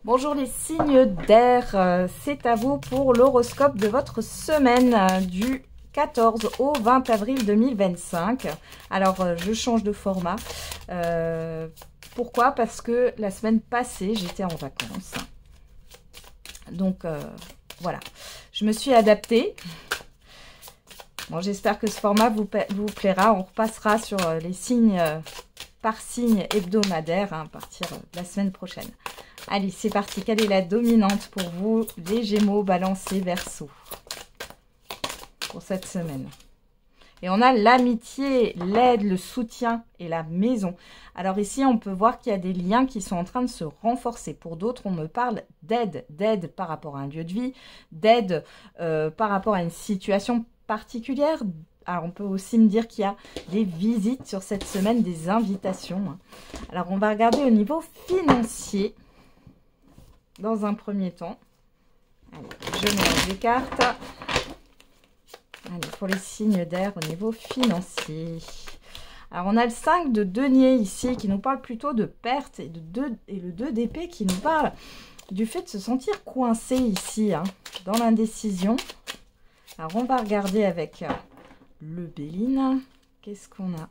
Bonjour les signes d'air, c'est à vous pour l'horoscope de votre semaine du 14 au 20 avril 2025. Alors, je change de format. Pourquoi? Parce que la semaine passée, j'étais en vacances. Donc, voilà. Je me suis adaptée. Bon, j'espère que ce format vous plaira. On repassera sur les signes par signe hebdomadaire à partir de la semaine prochaine. Allez, c'est parti. Quelle est la dominante pour vous, les Gémeaux, Balance et Verseau, pour cette semaine? Et on a l'amitié, l'aide, le soutien et la maison. Alors ici, on peut voir qu'il y a des liens qui sont en train de se renforcer. Pour d'autres, on me parle d'aide par rapport à un lieu de vie, d'aide par rapport à une situation particulière. Alors, on peut aussi me dire qu'il y a des visites sur cette semaine, des invitations. Alors, on va regarder au niveau financier. Dans un premier temps, allez, je mélange les cartes. Allez, pour les signes d'air au niveau financier. Alors, on a le 5 de denier ici qui nous parle plutôt de perte et, le 2 d'épée qui nous parle du fait de se sentir coincé ici, dans l'indécision. Alors, on va regarder avec le Béline. Qu'est-ce qu'on a?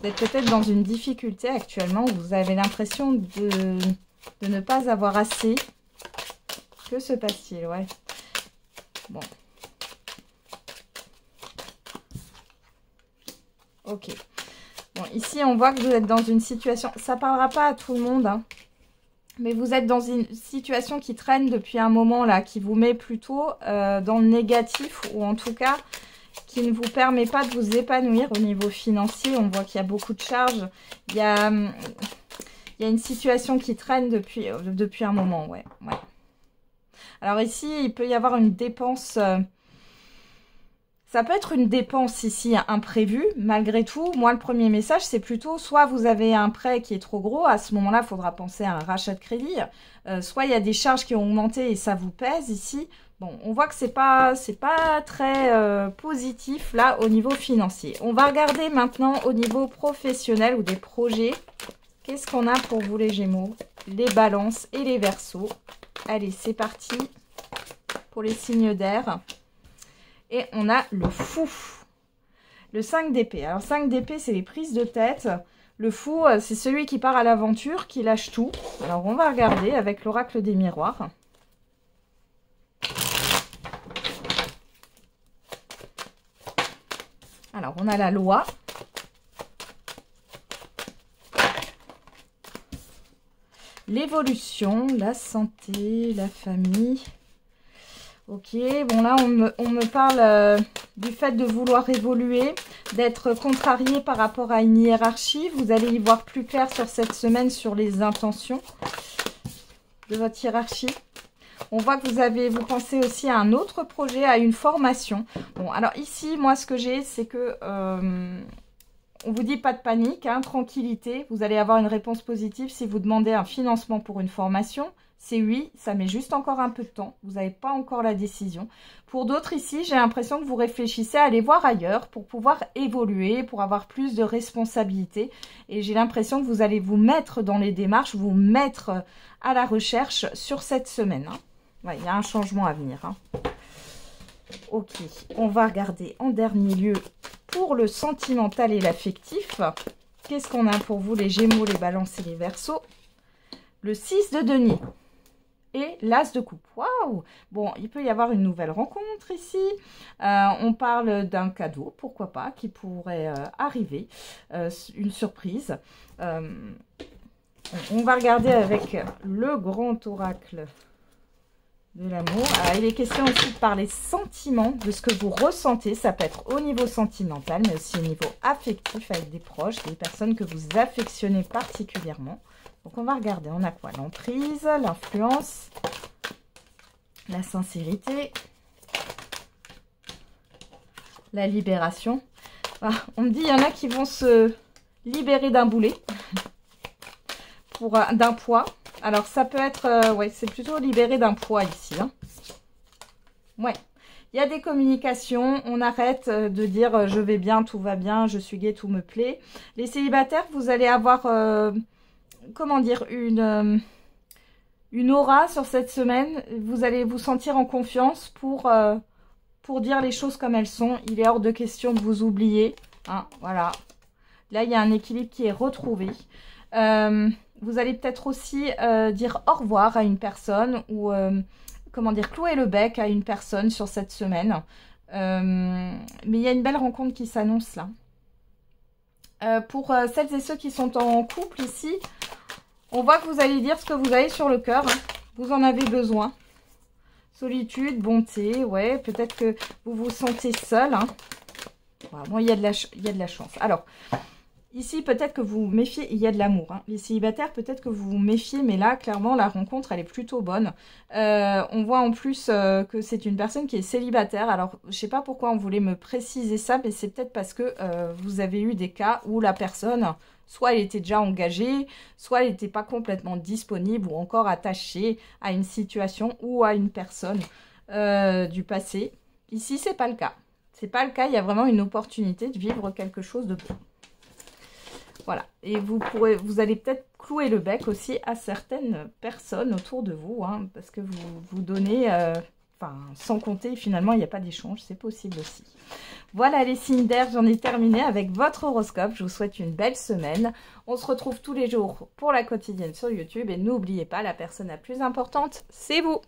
Vous êtes peut-être dans une difficulté actuellement où vous avez l'impression de ne pas avoir assez. Que se passe-t-il? Ouais. Bon. Ok. Bon, ici, on voit que vous êtes dans une situation... Ça ne parlera pas à tout le monde, mais vous êtes dans une situation qui traîne depuis un moment, là, qui vous met plutôt dans le négatif, ou en tout cas, qui ne vous permet pas de vous épanouir au niveau financier. On voit qu'il y a beaucoup de charges. Il y a une situation qui traîne depuis un moment, ouais. Alors ici, il peut y avoir une dépense... ça peut être une dépense ici imprévue, malgré tout. Moi, le premier message, c'est plutôt soit vous avez un prêt qui est trop gros, à ce moment-là, il faudra penser à un rachat de crédit. Soit il y a des charges qui ont augmenté et ça vous pèse ici. Bon, on voit que c'est pas très positif là au niveau financier. On va regarder maintenant au niveau professionnel ou des projets. Qu'est-ce qu'on a pour vous les Gémeaux, les Balances et les Verseaux? Allez, c'est parti pour les signes d'air. Et on a le Fou. Le 5 d'épée. Alors 5 d'épée, c'est les prises de tête. Le Fou, c'est celui qui part à l'aventure, qui lâche tout. Alors on va regarder avec l'oracle des miroirs. Alors on a la loi. L'évolution, la santé, la famille. Ok, bon là on me parle du fait de vouloir évoluer, d'être contrarié par rapport à une hiérarchie. Vous allez y voir plus clair sur cette semaine sur les intentions de votre hiérarchie. On voit que vous pensez aussi à un autre projet, à une formation. Bon, alors ici, moi ce que j'ai, c'est que... on vous dit pas de panique, tranquillité. Vous allez avoir une réponse positive si vous demandez un financement pour une formation. C'est oui, ça met juste encore un peu de temps. Vous n'avez pas encore la décision. Pour d'autres ici, j'ai l'impression que vous réfléchissez à aller voir ailleurs pour pouvoir évoluer, pour avoir plus de responsabilités. Et j'ai l'impression que vous allez vous mettre dans les démarches, vous mettre à la recherche sur cette semaine. Ouais, il y a un changement à venir. Ok, on va regarder en dernier lieu pour le sentimental et l'affectif. Qu'est-ce qu'on a pour vous les Gémeaux, les Balances et les Verseaux? Le 6 de denier et l'As de coupe. Waouh! Bon, il peut y avoir une nouvelle rencontre ici. On parle d'un cadeau, pourquoi pas, qui pourrait arriver. Une surprise. On va regarder avec le grand oracle de l'amour. Il est question aussi de parler sentiments, de ce que vous ressentez. Ça peut être au niveau sentimental, mais aussi au niveau affectif avec des proches, des personnes que vous affectionnez particulièrement. Donc, on va regarder. On a quoi? L'emprise, l'influence, la sincérité, la libération. On me dit, il y en a qui vont se libérer d'un boulet, d'un poids. Alors, ça peut être... ouais, c'est plutôt libéré d'un poids ici. Ouais. Il y a des communications. On arrête de dire je vais bien, tout va bien, je suis gai, tout me plaît. Les célibataires, vous allez avoir... comment dire, une aura sur cette semaine. Vous allez vous sentir en confiance pour dire les choses comme elles sont. Il est hors de question de vous oublier. Hein, voilà. Là, il y a un équilibre qui est retrouvé. Vous allez peut-être aussi dire au revoir à une personne ou, comment dire, clouer le bec à une personne sur cette semaine. Mais il y a une belle rencontre qui s'annonce là. Pour celles et ceux qui sont en couple ici, on voit que vous allez dire ce que vous avez sur le cœur. Hein. Vous en avez besoin. Solitude, bonté, ouais, peut-être que vous vous sentez seul. Hein. Voilà, bon, il y a de la chance. Alors, ici, peut-être que vous vous méfiez, il y a de l'amour. Hein. Les célibataires, peut-être que vous vous méfiez, mais là, clairement, la rencontre, elle est plutôt bonne. On voit en plus que c'est une personne qui est célibataire. Alors, je ne sais pas pourquoi on voulait me préciser ça, mais c'est peut-être parce que vous avez eu des cas où la personne, soit elle était déjà engagée, soit elle n'était pas complètement disponible ou encore attachée à une situation ou à une personne du passé. Ici, c'est pas le cas. C'est pas le cas, il y a vraiment une opportunité de vivre quelque chose de bon. Voilà, et vous allez peut-être clouer le bec aussi à certaines personnes autour de vous, hein, parce que vous donnez, sans compter, finalement, il n'y a pas d'échange, c'est possible aussi. Voilà les signes d'air, j'en ai terminé avec votre horoscope. Je vous souhaite une belle semaine. On se retrouve tous les jours pour la quotidienne sur YouTube. Et n'oubliez pas, la personne la plus importante, c'est vous.